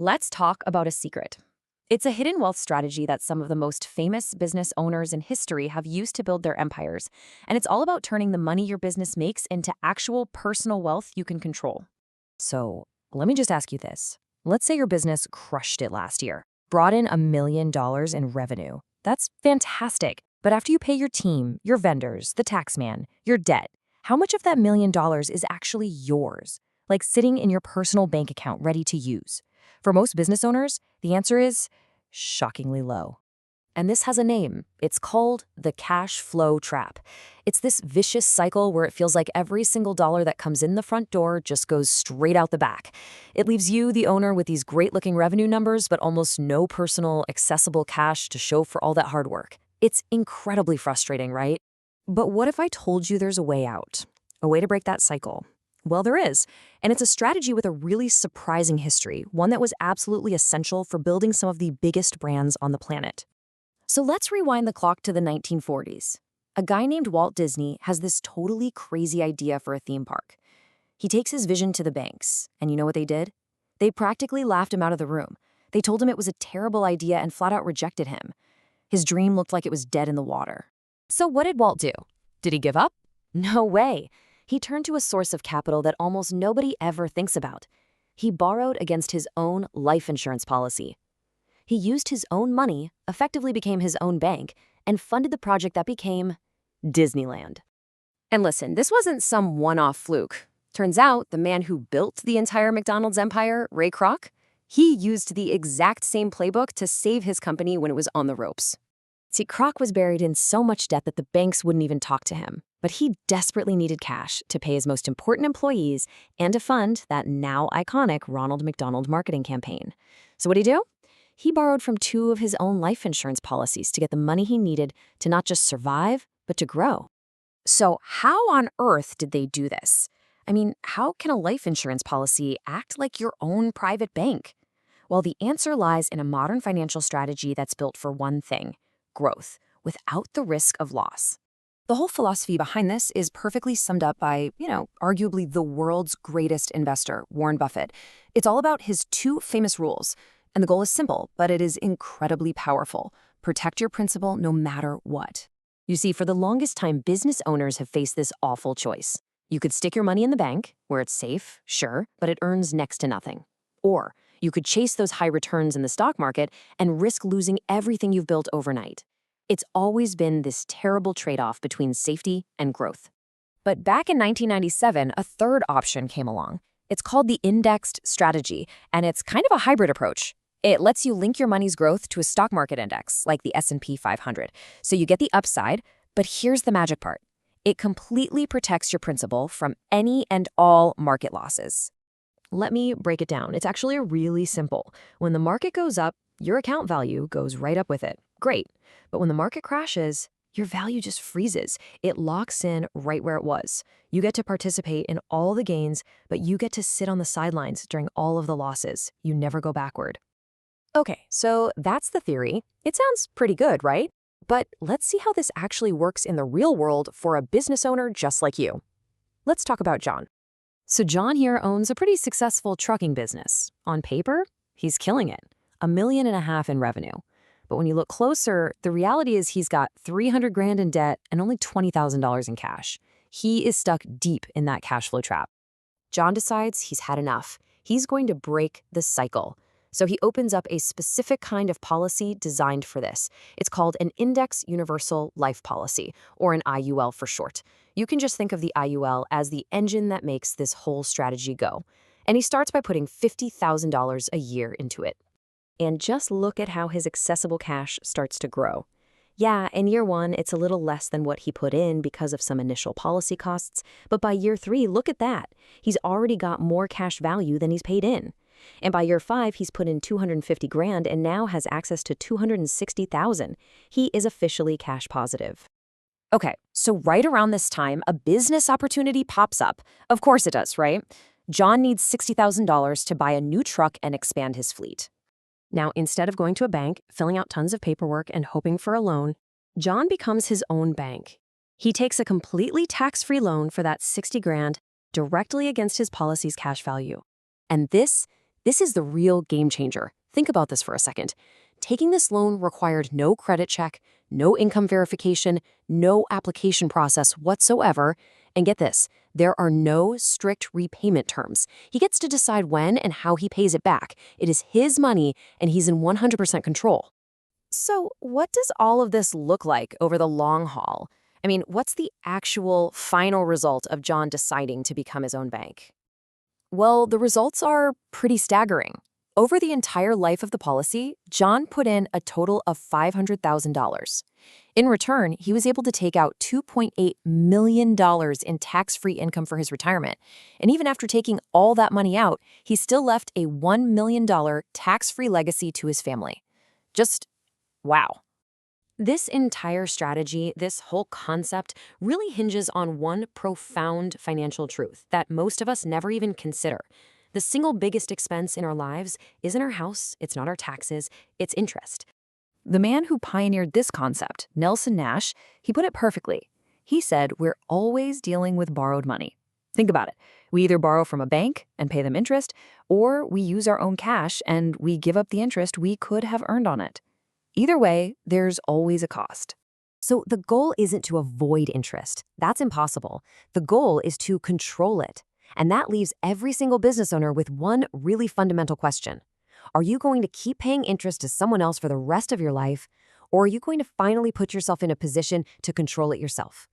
let's talk about a secret. It's a hidden wealth strategy that some of the most famous business owners in history have used to build their empires. And it's all about turning the money your business makes into actual personal wealth you can control. So let me just ask you this. Let's say your business crushed it last year, brought in $1 million in revenue. That's fantastic. But after you pay your team, your vendors, the tax man, your debt, how much of that $1 million is actually yours? Like sitting in your personal bank account ready to use? For most business owners, the answer is shockingly low. And this has a name. It's called the cash flow trap. It's this vicious cycle where it feels like every single dollar that comes in the front door just goes straight out the back. It leaves you, the owner, with these great-looking revenue numbers, but almost no personal, accessible cash to show for all that hard work. It's incredibly frustrating, right? But what if I told you there's a way out? A way to break that cycle? Well, there is, and it's a strategy with a really surprising history, one that was absolutely essential for building some of the biggest brands on the planet. So let's rewind the clock to the 1940s. A guy named Walt Disney has this totally crazy idea for a theme park. He takes his vision to the banks, and you know what they did? They practically laughed him out of the room. They told him it was a terrible idea and flat out rejected him. His dream looked like it was dead in the water. So what did Walt do? Did he give up? No way. He turned to a source of capital that almost nobody ever thinks about. He borrowed against his own life insurance policy. He used his own money, effectively became his own bank, and funded the project that became Disneyland. And listen, this wasn't some one-off fluke. Turns out the man who built the entire McDonald's empire, Ray Kroc, he used the exact same playbook to save his company when it was on the ropes. See, Kroc was buried in so much debt that the banks wouldn't even talk to him. But he desperately needed cash to pay his most important employees and to fund that now iconic Ronald McDonald marketing campaign. So what'd he do? He borrowed from 2 of his own life insurance policies to get the money he needed to not just survive, but to grow. So how on earth did they do this? I mean, how can a life insurance policy act like your own private bank? Well, the answer lies in a modern financial strategy that's built for one thing: growth, without the risk of loss. The whole philosophy behind this is perfectly summed up by, arguably the world's greatest investor, Warren Buffett. It's all about his 2 famous rules. And the goal is simple, but it is incredibly powerful. Protect your principal no matter what. You see, for the longest time, business owners have faced this awful choice. You could stick your money in the bank, where it's safe, sure, but it earns next to nothing. Or you could chase those high returns in the stock market and risk losing everything you've built overnight. It's always been this terrible trade-off between safety and growth. But back in 1997, a third option came along. It's called the indexed strategy, and it's kind of a hybrid approach. It lets you link your money's growth to a stock market index, like the S&P 500. So you get the upside, but here's the magic part. It completely protects your principal from any and all market losses. Let me break it down. It's actually really simple. When the market goes up, your account value goes right up with it. Great. But when the market crashes, your value just freezes. It locks in right where it was. You get to participate in all the gains, but you get to sit on the sidelines during all of the losses. You never go backward. Okay, so that's the theory. It sounds pretty good, right? But let's see how this actually works in the real world for a business owner just like you. Let's talk about John. So John here owns a pretty successful trucking business. On paper, he's killing it. $1.5 million in revenue. But when you look closer, the reality is he's got $300,000 in debt and only $20,000 in cash. He is stuck deep in that cash flow trap. John decides he's had enough. He's going to break the cycle. So he opens up a specific kind of policy designed for this. It's called an Index Universal Life Policy, or an IUL for short. You can just think of the IUL as the engine that makes this whole strategy go. And he starts by putting $50,000 a year into it. And just look at how his accessible cash starts to grow. Yeah, in year 1, it's a little less than what he put in because of some initial policy costs, but by year 3, look at that. He's already got more cash value than he's paid in. And by year 5, he's put in $250,000 and now has access to $260,000. He is officially cash positive. Okay, so right around this time, a business opportunity pops up. Of course it does, right? John needs $60,000 to buy a new truck and expand his fleet. Now, instead of going to a bank, filling out tons of paperwork, and hoping for a loan, John becomes his own bank. He takes a completely tax-free loan for that $60,000 directly against his policy's cash value. And this This is the real game changer. Think about this for a second. Taking this loan required no credit check, no income verification, no application process whatsoever. And get this, there are no strict repayment terms. He gets to decide when and how he pays it back. It is his money, and he's in 100% control. So, what does all of this look like over the long haul? I mean, what's the actual final result of John deciding to become his own bank? Well, the results are pretty staggering. Over the entire life of the policy, John put in a total of $500,000. In return, he was able to take out $2.8 million in tax-free income for his retirement. And even after taking all that money out, he still left a $1 million tax-free legacy to his family. Just wow. This entire strategy, this whole concept, really hinges on one profound financial truth that most of us never even consider. The single biggest expense in our lives isn't our house, it's not our taxes, it's interest. The man who pioneered this concept, Nelson Nash, he put it perfectly. He said we're always dealing with borrowed money. Think about it. We either borrow from a bank and pay them interest, or we use our own cash and we give up the interest we could have earned on it. Either way, there's always a cost. So the goal isn't to avoid interest. That's impossible. The goal is to control it. And that leaves every single business owner with one really fundamental question. Are you going to keep paying interest to someone else for the rest of your life, or are you going to finally put yourself in a position to control it yourself?